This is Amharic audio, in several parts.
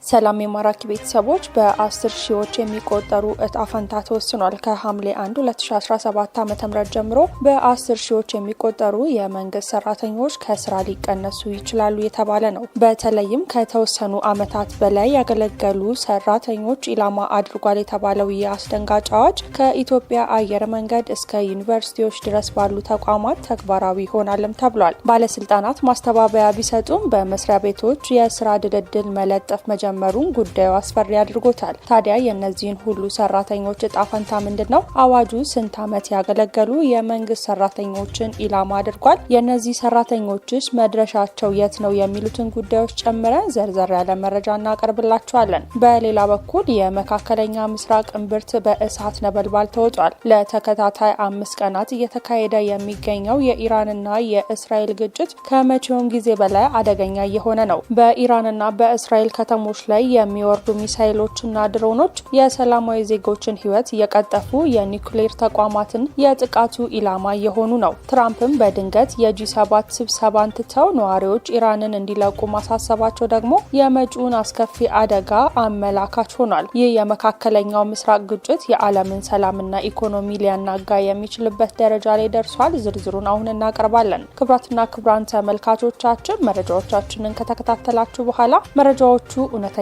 ሰላም የማራኪ ቤተሰቦች በ10 ሺዎች የሚቆጠሩ እጣ ፈንታ ተወስኗል። ከሐምሌ 1 2017 ዓ.ም ጀምሮ በ10 ሺዎች የሚቆጠሩ የመንግስት ሰራተኞች ከስራ ሊቀነሱ ይችላሉ የተባለ ነው። በተለይም ከተወሰኑ ዓመታት በላይ ያገለገሉ ሰራተኞች ኢላማ አድርጓል የተባለው የአስደንጋጭ አዋጅ ከኢትዮጵያ አየር መንገድ እስከ ዩኒቨርሲቲዎች ድረስ ባሉ ተቋማት ተግባራዊ ይሆናልም ተብሏል። ባለስልጣናት ማስተባበያ ቢሰጡም በመስሪያ ቤቶች የስራ ድልድል መለጠፍ መጀመሩን ጉዳዩ አስፈሪ አድርጎታል። ታዲያ የእነዚህን ሁሉ ሰራተኞች እጣ ፈንታ ምንድነው? አዋጁ ስንት ዓመት ያገለገሉ የመንግስት ሰራተኞችን ኢላማ አድርጓል? የእነዚህ ሰራተኞችስ መድረሻቸው የት ነው? የሚሉትን ጉዳዮች ጨምረን ዘርዘር ያለ መረጃ እናቀርብላችኋለን። በሌላ በኩል የመካከለኛ ምስራቅ እምብርት በእሳት ነበልባል ተወጧል። ለተከታታይ 5 ቀናት እየተካሄደ የሚገኘው የኢራንና የእስራኤል ግጭት ከመቼውም ጊዜ በላይ አደገኛ እየሆነ ነው። በኢራንና በእስራኤል ከተሞች ላይ የሚወርዱ ሚሳኤሎችና ድሮኖች የሰላማዊ ዜጎችን ህይወት እየቀጠፉ የኒውክሌር ተቋማትን የጥቃቱ ኢላማ እየሆኑ ነው። ትራምፕም በድንገት የጂ7 ስብሰባን ትተው ነዋሪዎች ኢራንን እንዲለቁ ማሳሰባቸው ደግሞ የመጪውን አስከፊ አደጋ አመላካች ሆኗል። ይህ የመካከለኛው ምስራቅ ግጭት የዓለምን ሰላምና ኢኮኖሚ ሊያናጋ የሚችልበት ደረጃ ላይ ደርሷል። ዝርዝሩን አሁን እናቀርባለን። ክቡራትና ክቡራን ተመልካቾቻችን መረጃዎቻችንን ከተከታተላችሁ በኋላ መረጃዎቹ እውነተኛና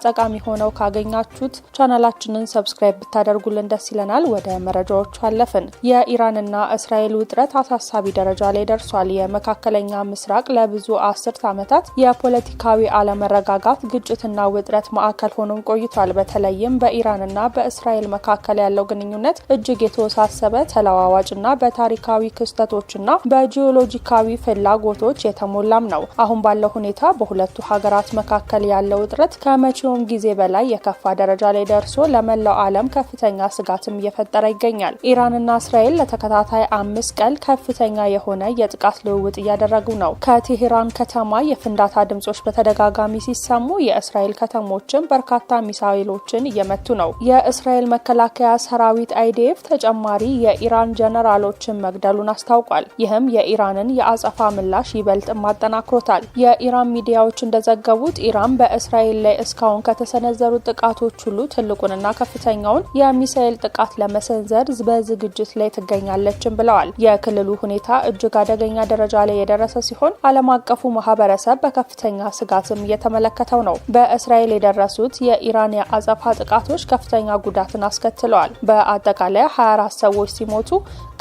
ጠቃሚ ሆነው ካገኛችሁት ቻናላችንን ሰብስክራይብ ብታደርጉልን ደስ ይለናል። ወደ መረጃዎቹ አለፍን። የኢራንና እስራኤል ውጥረት አሳሳቢ ደረጃ ላይ ደርሷል። የመካከለኛ ምስራቅ ለብዙ አስርት ዓመታት የፖለቲካዊ አለመረጋጋት፣ ግጭትና ውጥረት ማዕከል ሆኖ ቆይቷል። በተለይም በኢራንና በእስራኤል መካከል ያለው ግንኙነት እጅግ የተወሳሰበ፣ ተለዋዋጭና በታሪካዊ ክስተቶችና በጂኦሎጂካዊ ፍላጎቶች የተሞላም ነው። አሁን ባለው ሁኔታ በሁለቱ ሀገራት መካከል ያለው ውጥረት ከመቼውም ጊዜ በላይ የከፋ ደረጃ ላይ ደርሶ ለመላው ዓለም ከፍተኛ ስጋትም እየፈጠረ ይገኛል። ኢራንና እስራኤል ለተከታታይ 5 ቀን ከፍተኛ የሆነ የጥቃት ልውውጥ እያደረጉ ነው። ከቴሄራን ከተማ የፍንዳታ ድምጾች በተደጋጋሚ ሲሰሙ የእስራኤል ከተሞችን በርካታ ሚሳኤሎችን እየመቱ ነው። የእስራኤል መከላከያ ሰራዊት አይዲኤፍ ተጨማሪ የኢራን ጀነራሎችን መግደሉን አስታውቋል። ይህም የኢራንን የአጸፋ ምላሽ ይበልጥ ማጠናክሮታል። የኢራን ሚዲያዎች እንደዘገቡት ኢራን በእስራኤል ላይ እስካሁን ከተሰነዘሩ ጥቃቶች ሁሉ ትልቁንና ከፍተኛውን የሚሳኤል ጥቃት ለመሰንዘር በዝግጅት ላይ ትገኛለችም ብለዋል። የክልሉ ሁኔታ እጅግ አደገኛ ደረጃ ላይ የደረሰ ሲሆን ዓለም አቀፉ ማህበረሰብ በከፍተኛ ስጋትም እየተመለከተው ነው። በእስራኤል የደረሱት የኢራን የአጸፋ ጥቃቶች ከፍተኛ ጉዳትን አስከትለዋል። በአጠቃላይ 24 ሰዎች ሲሞቱ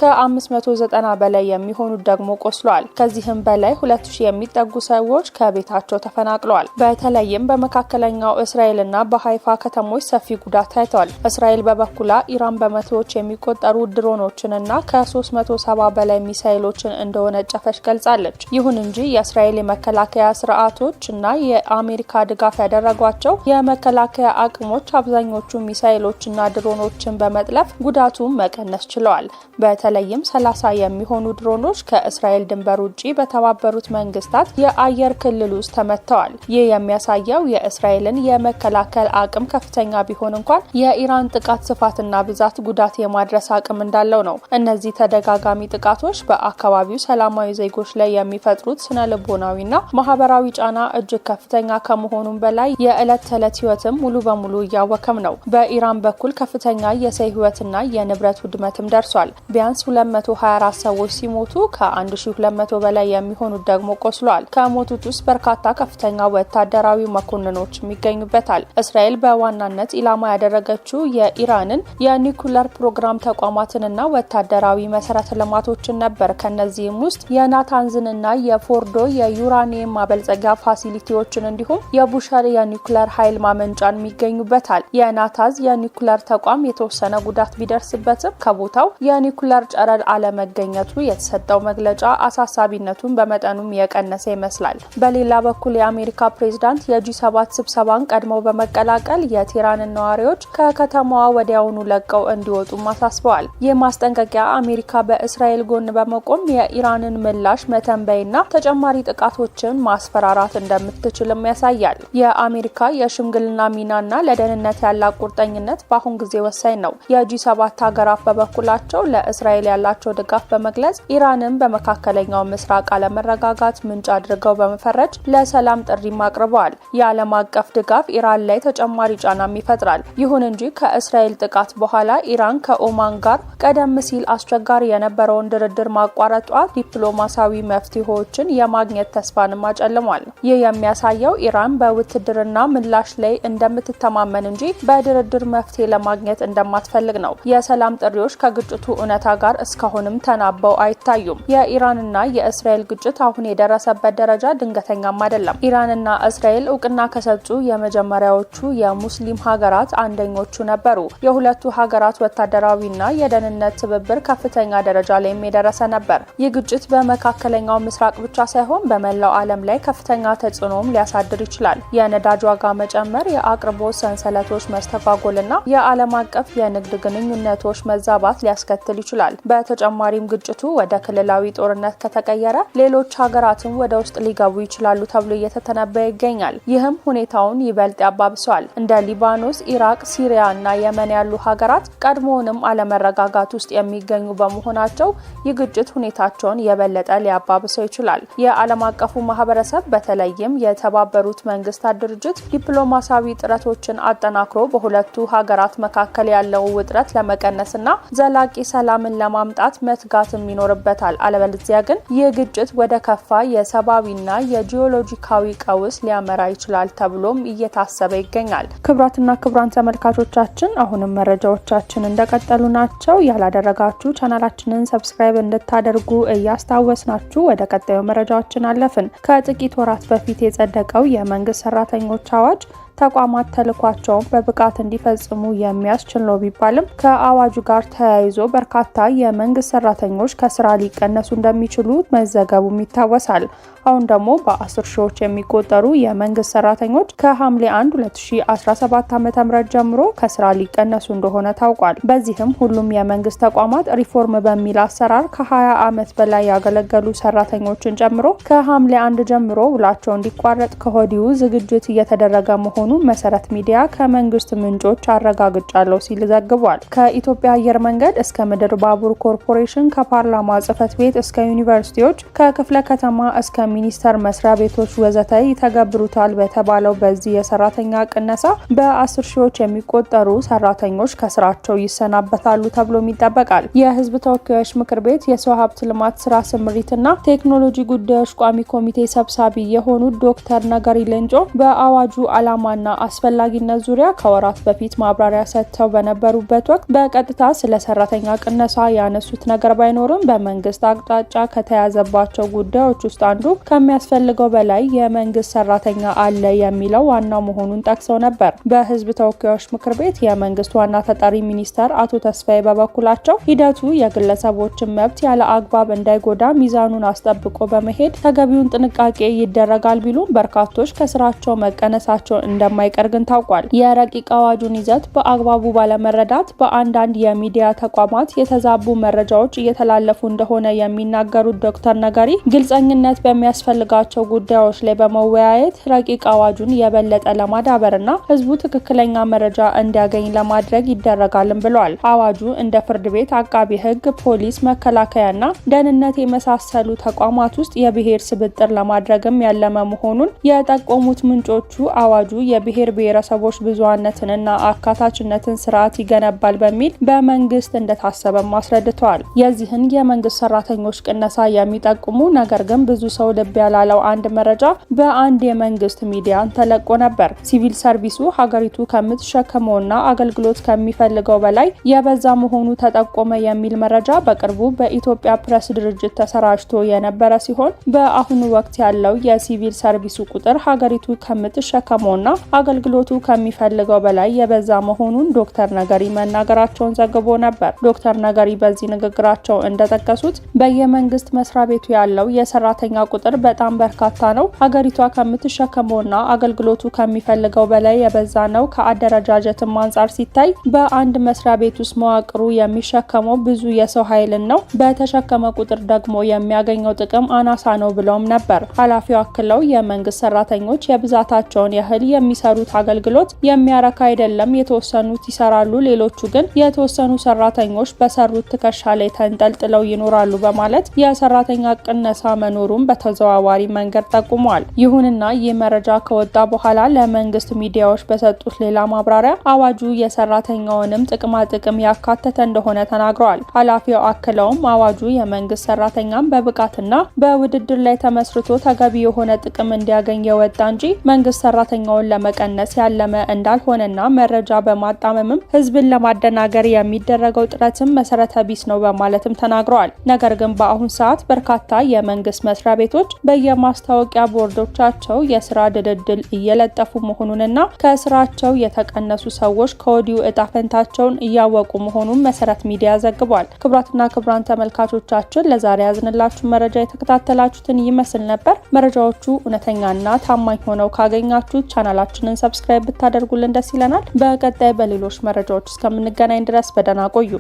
ከ590 በላይ የሚሆኑት ደግሞ ቆስለዋል። ከዚህም በላይ 2000 የሚጠጉ ሰዎች ከቤታቸው ተፈናቅለዋል። በተለይም በመካከለኛው እስራኤልና በሃይፋ ከተሞች ሰፊ ጉዳት ታይቷል። እስራኤል በበኩሏ ኢራን በመቶዎች የሚቆጠሩ ድሮኖችንና ከ370 በላይ ሚሳኤሎችን እንደወነጨፈች ገልጻለች። ይሁን እንጂ የእስራኤል የመከላከያ ስርዓቶች እና የአሜሪካ ድጋፍ ያደረጓቸው የመከላከያ አቅሞች አብዛኞቹ ሚሳኤሎችና ድሮኖችን በመጥለፍ ጉዳቱን መቀነስ ችለዋል። በተለይም 30 የሚሆኑ ድሮኖች ከእስራኤል ድንበር ውጪ በተባበሩት መንግስታት የአየር ክልል ውስጥ ተመተዋል። ይህ የሚያሳየው የእስራኤልን የመከላከል አቅም ከፍተኛ ቢሆን እንኳን የኢራን ጥቃት ስፋትና ብዛት ጉዳት የማድረስ አቅም እንዳለው ነው። እነዚህ ተደጋጋሚ ጥቃቶች በአካባቢው ሰላማዊ ዜጎች ላይ የሚፈጥሩት ስነልቦናዊና ማህበራዊ ጫና እጅግ ከፍተኛ ከመሆኑም በላይ የዕለት ተዕለት ህይወትም ሙሉ በሙሉ እያወከም ነው። በኢራን በኩል ከፍተኛ የሰው ህይወትና የንብረት ውድመትም ደርሷል። ቢያንስ 224 ሰዎች ሲሞቱ ከ1200 በላይ የሚሆኑት ደግሞ ቆስለዋል። ከሞቱት ውስጥ በርካታ ከፍተኛ ወታደራዊ መኮንኖች ይገኙበታል። እስራኤል በዋናነት ኢላማ ያደረገችው የኢራንን የኒውክሌር ፕሮግራም ተቋማትንና ወታደራዊ መሰረተ ልማቶችን ነበር። ከነዚህም ውስጥ የናታንዝንና የፎርዶ የዩራኒየም ማበልጸጊያ ፋሲሊቲዎችን እንዲሁም የቡሸር የኒውክሌር ኃይል ማመንጫን ይገኙበታል። የናታንዝ የኒውክሌር ተቋም የተወሰነ ጉዳት ቢደርስበትም ከቦታው የኒውክሌር ጨረር አለመገኘቱ የተሰጠው መግለጫ አሳሳቢነቱን በመጠኑም የቀነሰ ይመስላል። በሌላ በኩል የአሜሪካ ፕሬዝዳንት የጂ7 ስብሰባን ቀድመው በመቀላቀል የቴህራንን ነዋሪዎች ከከተማዋ ወዲያውኑ ለቀው እንዲወጡ አሳስበዋል። ይህ ማስጠንቀቂያ አሜሪካ በእስራኤል ጎን በመቆም የኢራንን ምላሽ መተንበይና ተጨማሪ ጥቃቶችን ማስፈራራት እንደምትችልም ያሳያል። የአሜሪካ የሽምግልና ሚናና ለደህንነት ያላት ቁርጠኝነት በአሁን ጊዜ ወሳኝ ነው። የጂ7 ሀገራት በበኩላቸው ለእስራኤል ለእስራኤል ያላቸው ድጋፍ በመግለጽ ኢራንን በመካከለኛው ምስራቅ አለመረጋጋት ምንጭ አድርገው በመፈረጅ ለሰላም ጥሪ አቅርበዋል። የዓለም አቀፍ ድጋፍ ኢራን ላይ ተጨማሪ ጫናም ይፈጥራል። ይሁን እንጂ ከእስራኤል ጥቃት በኋላ ኢራን ከኦማን ጋር ቀደም ሲል አስቸጋሪ የነበረውን ድርድር ማቋረጧ ዲፕሎማሲያዊ መፍትሄዎችን የማግኘት ተስፋንም አጨልሟል። ይህ የሚያሳየው ኢራን በውትድርና ምላሽ ላይ እንደምትተማመን እንጂ በድርድር መፍትሄ ለማግኘት እንደማትፈልግ ነው። የሰላም ጥሪዎች ከግጭቱ እውነታ ጋር እስካሁንም ተናበው አይታዩም። የኢራንና የእስራኤል ግጭት አሁን የደረሰበት ደረጃ ድንገተኛም አይደለም። ኢራንና እስራኤል እውቅና ከሰጡ የመጀመሪያዎቹ የሙስሊም ሀገራት አንደኞቹ ነበሩ። የሁለቱ ሀገራት ወታደራዊና የደህንነት ትብብር ከፍተኛ ደረጃ ላይ የደረሰ ነበር። ይህ ግጭት በመካከለኛው ምስራቅ ብቻ ሳይሆን በመላው ዓለም ላይ ከፍተኛ ተጽዕኖም ሊያሳድር ይችላል። የነዳጅ ዋጋ መጨመር፣ የአቅርቦት ሰንሰለቶች መስተጓጎልና የዓለም አቀፍ የንግድ ግንኙነቶች መዛባት ሊያስከትል ይችላል። በተጨማሪም ግጭቱ ወደ ክልላዊ ጦርነት ከተቀየረ ሌሎች ሀገራትም ወደ ውስጥ ሊገቡ ይችላሉ ተብሎ እየተተነበየ ይገኛል። ይህም ሁኔታውን ይበልጥ ያባብሰዋል። እንደ ሊባኖስ፣ ኢራቅ፣ ሲሪያ እና የመን ያሉ ሀገራት ቀድሞውንም አለመረጋጋት ውስጥ የሚገኙ በመሆናቸው ይህ ግጭት ሁኔታቸውን የበለጠ ሊያባብሰው ይችላል። የዓለም አቀፉ ማህበረሰብ በተለይም የተባበሩት መንግስታት ድርጅት ዲፕሎማሲያዊ ጥረቶችን አጠናክሮ በሁለቱ ሀገራት መካከል ያለው ውጥረት ለመቀነስና ዘላቂ ሰላምን ለማምጣት መትጋትም ይኖርበታል። አለበለዚያ ግን ይህ ግጭት ወደ ከፋ የሰብአዊና የጂኦሎጂካዊ ቀውስ ሊያመራ ይችላል ተብሎም እየታሰበ ይገኛል። ክቡራትና ክቡራን ተመልካቾቻችን አሁንም መረጃዎቻችን እንደቀጠሉ ናቸው። ያላደረጋችሁ ቻናላችንን ሰብስክራይብ እንድታደርጉ እያስታወስናችሁ ወደ ቀጣዩ መረጃዎችን አለፍን። ከጥቂት ወራት በፊት የጸደቀው የመንግስት ሰራተኞች አዋጅ ተቋማት ተልኳቸውን በብቃት እንዲፈጽሙ የሚያስችል ነው ቢባልም ከአዋጁ ጋር ተያይዞ በርካታ የመንግስት ሰራተኞች ከስራ ሊቀነሱ እንደሚችሉ መዘገቡም ይታወሳል። አሁን ደግሞ በ10 ሺዎች የሚቆጠሩ የመንግስት ሰራተኞች ከሐምሌ 1 2017 ዓ.ም ጀምሮ ከስራ ሊቀነሱ እንደሆነ ታውቋል። በዚህም ሁሉም የመንግስት ተቋማት ሪፎርም በሚል አሰራር ከ20 ዓመት በላይ ያገለገሉ ሰራተኞችን ጨምሮ ከሐምሌ 1 ጀምሮ ውላቸው እንዲቋረጥ ከወዲሁ ዝግጅት እየተደረገ መሆኑን መሰረት ሚዲያ ከመንግስት ምንጮች አረጋግጫለሁ ሲል ዘግቧል። ከኢትዮጵያ አየር መንገድ እስከ ምድር ባቡር ኮርፖሬሽን፣ ከፓርላማ ጽህፈት ቤት እስከ ዩኒቨርሲቲዎች፣ ከክፍለ ከተማ እስከ ሚኒስቴር መስሪያ ቤቶች ወዘተ ይተገብሩታል በተባለው በዚህ የሰራተኛ ቅነሳ በ10 ሺዎች የሚቆጠሩ ሰራተኞች ከስራቸው ይሰናበታሉ ተብሎም ይጠበቃል። የህዝብ ተወካዮች ምክር ቤት የሰው ሀብት ልማት ስራ ስምሪትና ቴክኖሎጂ ጉዳዮች ቋሚ ኮሚቴ ሰብሳቢ የሆኑት ዶክተር ነገሪ ሌንጮ በአዋጁ ዓላማና አስፈላጊነት ዙሪያ ከወራት በፊት ማብራሪያ ሰጥተው በነበሩበት ወቅት በቀጥታ ስለ ሰራተኛ ቅነሳ ያነሱት ነገር ባይኖርም በመንግስት አቅጣጫ ከተያዘባቸው ጉዳዮች ውስጥ አንዱ ከሚያስፈልገው በላይ የመንግስት ሰራተኛ አለ የሚለው ዋናው መሆኑን ጠቅሰው ነበር። በህዝብ ተወካዮች ምክር ቤት የመንግስት ዋና ተጠሪ ሚኒስተር አቶ ተስፋዬ በበኩላቸው ሂደቱ የግለሰቦችን መብት ያለ አግባብ እንዳይጎዳ ሚዛኑን አስጠብቆ በመሄድ ተገቢውን ጥንቃቄ ይደረጋል ቢሉም በርካቶች ከስራቸው መቀነሳቸው እንደማይቀር ግን ታውቋል። የረቂቅ አዋጁን ይዘት በአግባቡ ባለመረዳት በአንዳንድ የሚዲያ ተቋማት የተዛቡ መረጃዎች እየተላለፉ እንደሆነ የሚናገሩት ዶክተር ነገሪ ግልጸኝነት በሚያስፈልጋቸው ጉዳዮች ላይ በመወያየት ረቂቅ አዋጁን የበለጠ ለማዳበርና ህዝቡ ትክክለኛ መረጃ እንዲያገኝ ለማድረግ ይደረጋልም ብለዋል። አዋጁ እንደ ፍርድ ቤት፣ አቃቢ ህግ፣ ፖሊስ፣ መከላከያና ደህንነት የመሳሰሉ ተቋማት ውስጥ የብሔር ስብጥር ለማድረግም ያለመ መሆኑን የጠቆሙት ምንጮቹ አዋጁ የብሔር ብሔረሰቦች ብዙሃነትንና አካታችነትን ስርዓት ይገነባል በሚል በመንግስት እንደታሰበም አስረድተዋል። የዚህን የመንግስት ሰራተኞች ቅነሳ የሚጠቁሙ ነገር ግን ብዙ ሰው ልብ ያላለው አንድ መረጃ በአንድ የመንግስት ሚዲያ ተለቆ ነበር። ሲቪል ሰርቪሱ ሀገሪቱ ከምትሸከመውና አገልግሎት ከሚፈልገው በላይ የበዛ መሆኑ ተጠቆመ የሚል መረጃ በቅርቡ በኢትዮጵያ ፕሬስ ድርጅት ተሰራጭቶ የነበረ ሲሆን በአሁኑ ወቅት ያለው የሲቪል ሰርቪሱ ቁጥር ሀገሪቱ ከምትሸከመውና አገልግሎቱ ከሚፈልገው በላይ የበዛ መሆኑን ዶክተር ነገሪ መናገራቸውን ዘግቦ ነበር። ዶክተር ነገሪ በዚህ ንግግራቸው እንደጠቀሱት በየመንግስት መስሪያ ቤቱ ያለው የሰራተኛ ቁጥር በጣም በርካታ ነው። ሀገሪቷ ከምትሸከመውና አገልግሎቱ ከሚፈልገው በላይ የበዛ ነው። ከአደረጃጀትም አንጻር ሲታይ በአንድ መስሪያ ቤት ውስጥ መዋቅሩ የሚሸከመው ብዙ የሰው ኃይልን ነው። በተሸከመ ቁጥር ደግሞ የሚያገኘው ጥቅም አናሳ ነው ብለውም ነበር። ኃላፊው አክለው የመንግስት ሰራተኞች የብዛታቸውን ያህል የሚሰሩት አገልግሎት የሚያረካ አይደለም። የተወሰኑት ይሰራሉ፣ ሌሎቹ ግን የተወሰኑ ሰራተኞች በሰሩት ትከሻ ላይ ተንጠልጥለው ይኖራሉ በማለት የሰራተኛ ቅነሳ መኖሩን በተዘዋዋሪ መንገድ ጠቁመዋል። ይሁንና ይህ መረጃ ከወጣ በኋላ ለመንግስት ሚዲያዎች በሰጡት ሌላ ማብራሪያ አዋጁ የሰራተኛውንም ጥቅማ ጥቅም ያካተተ እንደሆነ ተናግረዋል። ኃላፊው አክለውም አዋጁ የመንግስት ሰራተኛም በብቃትና በውድድር ላይ ተመስርቶ ተገቢ የሆነ ጥቅም እንዲያገኝ የወጣ እንጂ መንግስት ሰራተኛውን ለመቀነስ ያለመ እንዳልሆነና መረጃ በማጣመምም ህዝብን ለማደናገር የሚደረገው ጥረትም መሰረተ ቢስ ነው በማለትም ተናግረዋል። ነገር ግን በአሁን ሰዓት በርካታ የመንግስት መስሪያ ቤቶች በየማስታወቂያ ቦርዶቻቸው የስራ ድልድል እየለጠፉ መሆኑንና ከስራቸው የተቀነሱ ሰዎች ከወዲሁ እጣ ፈንታቸውን እያወቁ መሆኑን መሰረት ሚዲያ ዘግቧል። ክቡራትና ክቡራን ተመልካቾቻችን ለዛሬ ያዝንላችሁ መረጃ የተከታተላችሁትን ይመስል ነበር። መረጃዎቹ እውነተኛና ታማኝ ሆነው ካገኛችሁ ቻናላችንን ሰብስክራይብ ብታደርጉልን ደስ ይለናል። በቀጣይ በሌሎች መረጃዎች እስከምንገናኝ ድረስ በደህና ቆዩ።